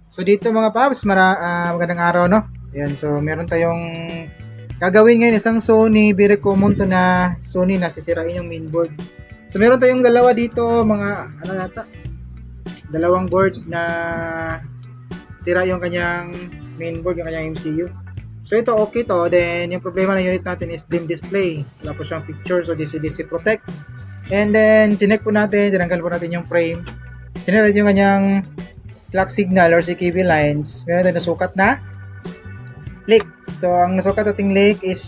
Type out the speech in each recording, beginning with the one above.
So dito mga paps, magandang araw no. Ayan, so meron tayong gagawin ngayon isang Sony, very common to na Sony na sisirain yung mainboard. So meron tayong dalawa dito, mga ano nata, dalawang board na sira yung kanyang mainboard, yung kanyang MCU. So ito okay to, then yung problema ng unit natin is dim display. Wala po siyang picture, so DC-DC protect. And then, chinek po natin, tinanggal po natin yung frame. Sinerat yung kanyang clock signal or CKB lines. Meron tayong nasukat na leak. So, ang nasukat nating leak is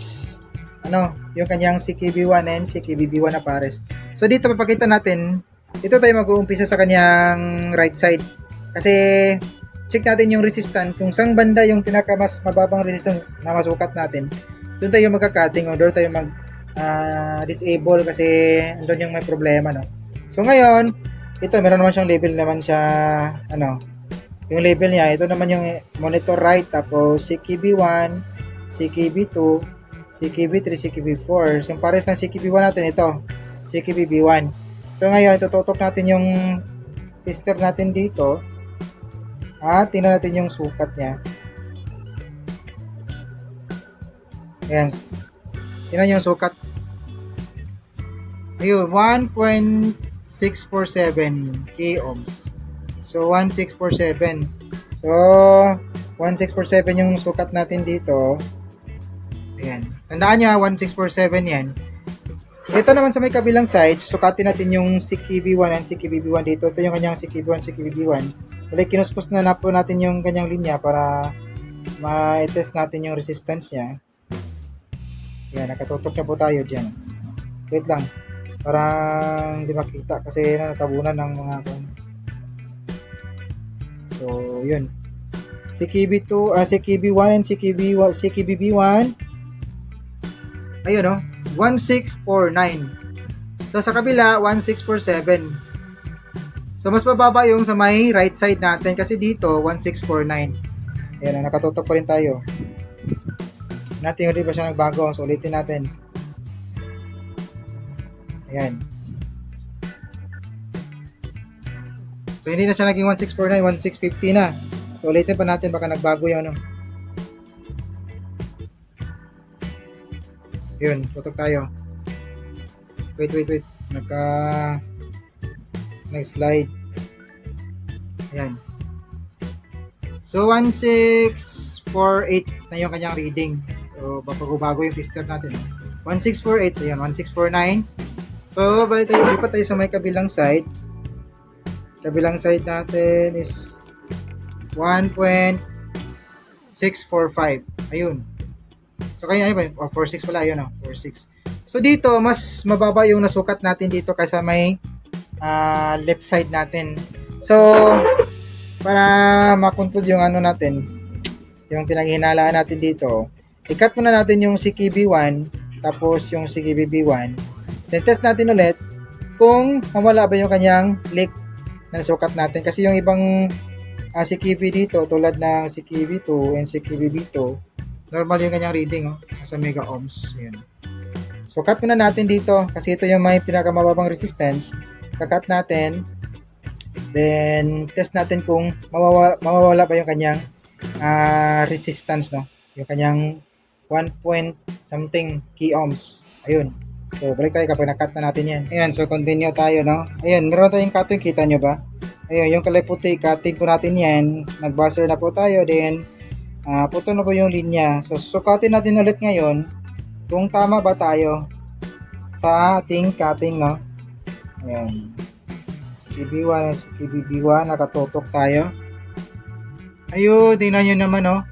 yung kanyang CKB1 and CKBB1 na pares. So, dito papakita natin, ito tayo mag-uumpisa sa kanyang right side. Kasi, check natin yung resistance. Kung saan banda yung pinaka mas mababang resistance na masukat natin, doon tayo magka-cutting o doon tayo disable kasi doon yung may problema, no? So, ngayon, ito, meron naman siyang label naman siya, yung label niya, ito naman yung monitor right, tapos CKB1, CKB2, CKB3, CKB4. Yung pares ng CKB1 natin, ito, CKBB1. So ngayon, tututok natin yung tester natin dito, at tingnan natin yung sukat niya. Ayan, tingnan yung sukat. Ayun, 1.647 k ohms. So, 1647. So, 1647 yung sukat natin dito. Ayan. Tandaan nyo, 1647 yan. Ito naman sa may kabilang side, sukatin natin yung CKB1 and CKBB1 dito. Ito yung kanyang CKB1, CKBB1. Balik, kinuspos na po natin yung kanyang linya para ma-test natin yung resistance niya. Ayan, nakatutok na po tayo dyan. Wait lang. Parang hindi makita kasi natabunan ng mga so, yun. CKB2, CKB1 and CKBB1. Ayun, no? 1649. So, sa kabila, 1647. So, mas mababa yung sa may right side natin kasi dito, 1649. Ayan, nakatutok pa rin tayo. Natin, hindi pa siya nagbago. So, ulitin natin. Ayan. So, hindi na siya naging 1649, 1650 na. So, ulitin pa natin, baka nagbago yun, no? Yun, tutok tayo. Wait. Nag-slide. Ayan. So, 1648 na yung kanyang reading. So, bago yung tester natin. 1648, ayan, 1649. So, balik tayo, lipat tayo sa may kabilang side. Kabilang side natin is 1.645. Ayun. So, kanya ba? 46 pala, ayun, 46. So, dito, mas mababa yung nasukat natin dito kaysa may left side natin. So, para makontrol yung natin, yung pinaghinalaan natin dito, i-cut muna natin yung CKB1, tapos yung CKBB1. Then, test natin ulit kung mawala ba yung kanyang leak na sukat natin. Kasi yung ibang CKB dito, tulad ng CKB2 and CKBB2, normal yung kanyang reading, sa mega ohms. Ayan. So, cut muna natin dito kasi ito yung may pinakamababang resistance. Kakat natin. Then, test natin kung mawawala ba yung kanyang resistance, no? Yung kanyang 1 point something key ohms. Ayun. So, balik tayo kapag nakat na natin yan. Ayan, so continue tayo, no? Ayan, meron tayong cutting, kita nyo ba? Ayun, yung kulay puti, cutting po natin yan. Nag-buzzer na po tayo, then puto na po yung linya. So, sukatin natin ulit ngayon kung tama ba tayo sa ating cutting, no? Ayan. CKB1 at CKBB1, nakatutok tayo. Ayun, tingnan nyo naman, no?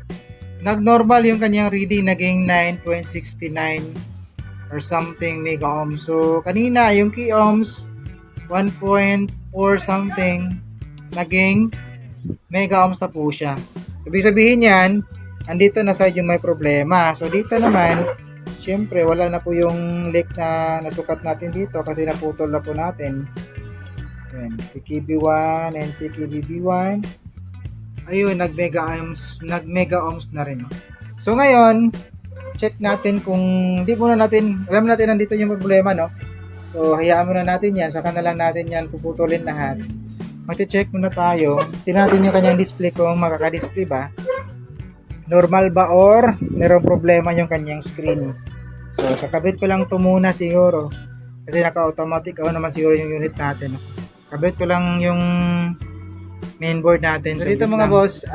Nag-normal yung kanyang reading, naging 9.69 or something mega ohms. So, kanina, yung key ohms, 1.4 something, naging mega ohms na po siya. So, ibig sabihin yan, andito na side yung may problema. So, dito naman, syempre, wala na po yung leak na nasukat natin dito kasi naputol na po natin. Ayan, CKB1 and CKBB1. Ayun, nag-mega ohms na rin. No? So, ngayon, check natin kung hindi muna natin, alam natin nandito yung problema, no? So, hayaan muna natin yan. Saka na lang natin yan puputulin lahat. Mag-check muna tayo. Tingnan natin yung kanyang display kung makaka-display ba. Normal ba or merong problema yung kanyang screen. So, kakabit ko lang ito muna siguro. Kasi naka-automatic naman siguro yung unit natin. Kabit ko lang yung mainboard natin. So, dito mga boss,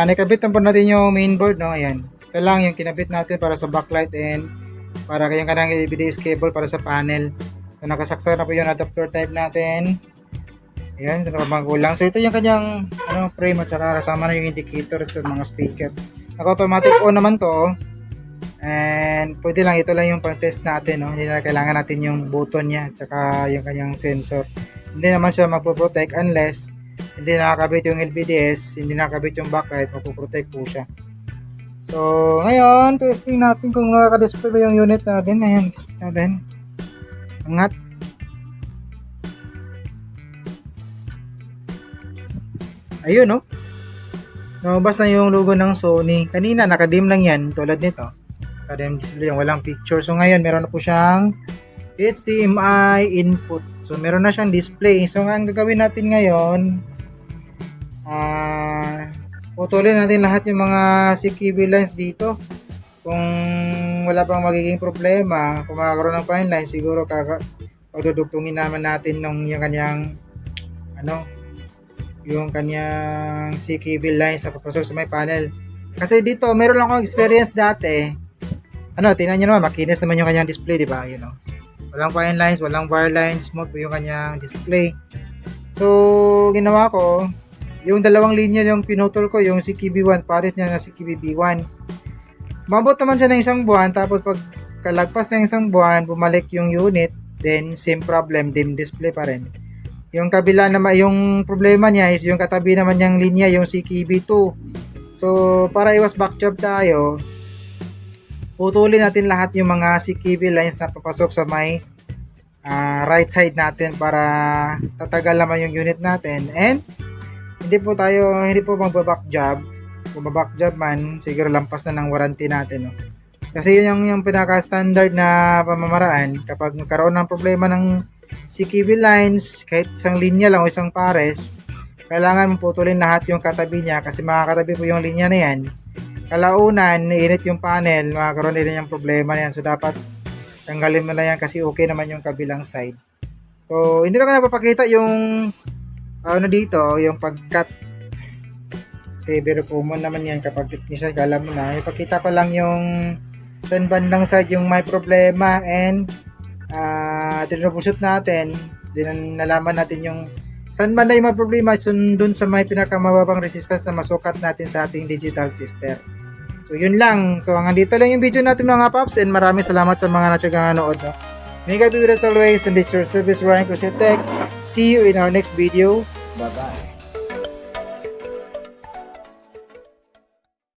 nakabit na po natin yung mainboard, no? Ayan. Ito lang yung kinabit natin para sa backlight and para kayong kanang LVDS cable para sa panel. So, nakasaksa na po yung adapter type natin. Ayan, so nakapangkulang. So, ito yung kanyang frame at saka kasama na yung indicator at mga speaker. Naka-automatic on naman to. And pwede lang, ito lang yung pang-test natin. No? Hindi na kailangan natin yung button niya at saka yung kanyang sensor. Hindi naman siya magpo-protect unless hindi nakakabit yung LVDS, hindi nakakabit yung backlight, magpo-protect po siya. So, ngayon, testing natin kung nakaka-display ba yung unit natin. Ayan, test natin. Angat. Ayun, no? Lumabas na yung logo ng Sony. Kanina, nakadim lang yan, tulad nito. Nakadim display yung walang picture. So, ngayon, meron na po siyang HDMI input. So, meron na siyang display. So, ang gagawin natin ngayon, putulin natin lahat yung mga CCTV lines dito. Kung wala pang magiging problema, kung makakaroon ng fine line, siguro pagdudugtungin naman natin yung kanyang yung kanyang CCTV lines sa papasok sa may panel. Kasi dito, meron lang akong experience dati. Tingnan nyo naman, makinis naman yung kanyang display, di ba? Walang fine lines, walang bar lines, smooth po yung kanyang display. So, ginawa ko, yung dalawang linya yung pinutol ko, yung CCTV1, pares niya na CCTV1. Mabot naman siya ng isang buwan, tapos pag kalagpas ng isang buwan, bumalik yung unit, then same problem, dim display pa rin. Yung kabila naman, yung problema niya is yung katabi naman niyang linya, yung CCTV2. So, para iwas backjob tayo, putulin natin lahat yung mga CCTV lines na papasok sa may right side natin para tatagal naman yung unit natin. And, hindi po magbabackjob. Kung babackjob man, siguro lampas na ng warranty natin. No? Kasi yun yung pinaka-standard na pamamaraan. Kapag magkaroon ng problema ng CCTV lines, kahit isang linya lang o isang pares, kailangan mong putulin lahat yung katabi niya kasi makakatabi po yung linya na yan. Kalaunan, init yung panel, makakaroon din yung problema na yan. So, dapat tanggalin mo na yan kasi okay naman yung kabilang side. So, hindi na ko napapakita yung dito, yung pag-cut. Kasi very common naman yan kapag technician, alam mo na. Ipakita ko lang yung saan bandang side yung may problema and tinubusot natin, din nalaman natin yung saan man na yung mga problema dun sa may pinakamababang resistance na masukat natin sa ating digital tester. So yun lang. So hanggang dito lang yung video natin mga paps and maraming salamat sa mga natsagang nanood. No? May God be with us always and it's your service Ryan Cruzetech. See you in our next video. Bye bye.